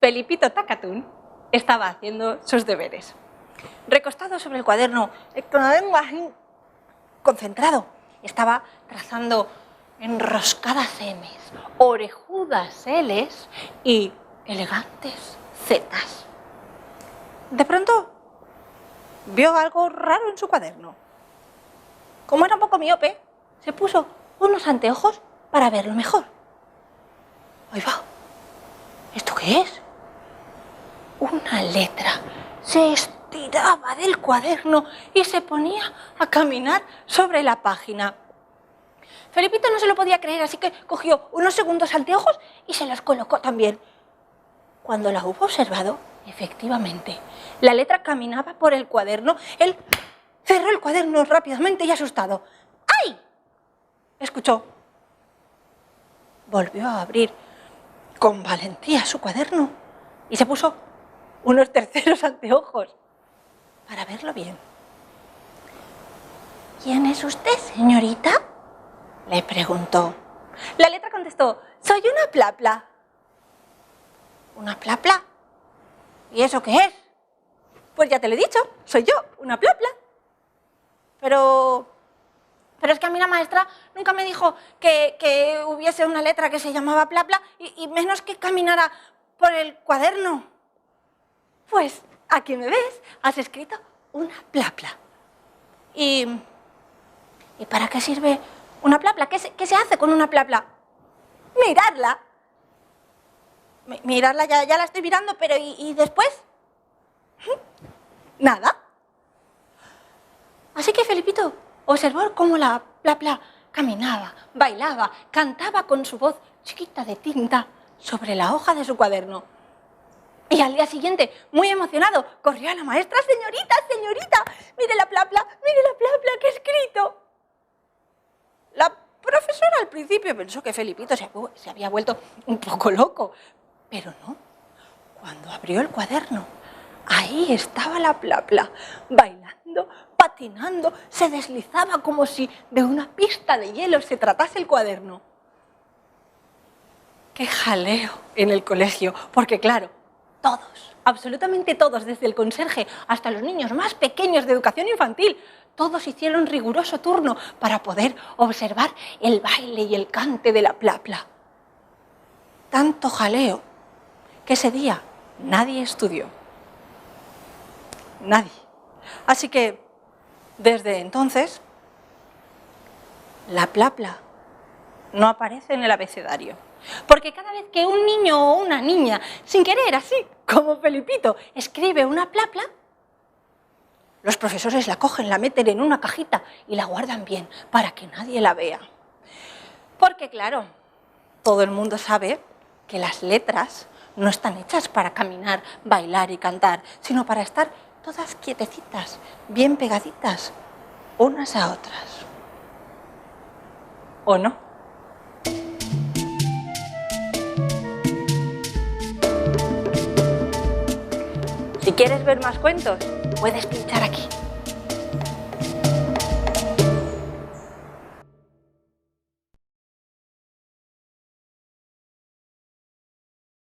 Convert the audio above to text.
Felipito Tacatún estaba haciendo sus deberes. Recostado sobre el cuaderno así, concentrado, estaba trazando enroscadas M's, orejudas L's y elegantes Z's. De pronto vio algo raro en su cuaderno. Como era un poco miope, se puso unos anteojos para verlo mejor. ¡Ahí va! ¿Esto qué es? Una letra se estiraba del cuaderno y se ponía a caminar sobre la página. Felipito no se lo podía creer, así que cogió unos segundos anteojos y se los colocó también. Cuando la hubo observado, efectivamente, la letra caminaba por el cuaderno. Él cerró el cuaderno rápidamente y asustado. ¡Ay!, escuchó. Volvió a abrir con valentía su cuaderno y se puso unos terceros anteojos para verlo bien. ¿Quién es usted, señorita?, le preguntó. La letra contestó: soy una plapla. ¿Una plapla? ¿Y eso qué es? Pues ya te lo he dicho, soy yo, una plapla. Pero es que a mí la maestra nunca me dijo que hubiese una letra que se llamaba plapla y menos que caminara por el cuaderno. Pues aquí me ves, has escrito una plapla. ¿Y para qué sirve una plapla? ¿Qué se hace con una plapla? Mirarla. Mirarla, ya la estoy mirando, pero ¿y después? Nada. Así que Felipito observó cómo la plapla caminaba, bailaba, cantaba con su voz chiquita de tinta sobre la hoja de su cuaderno. Y al día siguiente, muy emocionado, corrió a la maestra: señorita, señorita, mire la plapla que he escrito. La profesora al principio pensó que Felipito se había vuelto un poco loco, pero no. Cuando abrió el cuaderno, ahí estaba la plapla, bailando, patinando, se deslizaba como si de una pista de hielo se tratase el cuaderno. ¡Qué jaleo en el colegio! Porque claro, todos, absolutamente todos, desde el conserje hasta los niños más pequeños de educación infantil, todos hicieron riguroso turno para poder observar el baile y el cante de la plapla. Tanto jaleo que ese día nadie estudió. Nadie. Así que, desde entonces, la plapla no aparece en el abecedario. Porque cada vez que un niño o una niña, sin querer, así como Felipito, escribe una plapla, los profesores la cogen, la meten en una cajita y la guardan bien para que nadie la vea. Porque claro, todo el mundo sabe que las letras no están hechas para caminar, bailar y cantar, sino para estar todas quietecitas, bien pegaditas, unas a otras. ¿O no? Si quieres ver más cuentos, puedes pinchar aquí.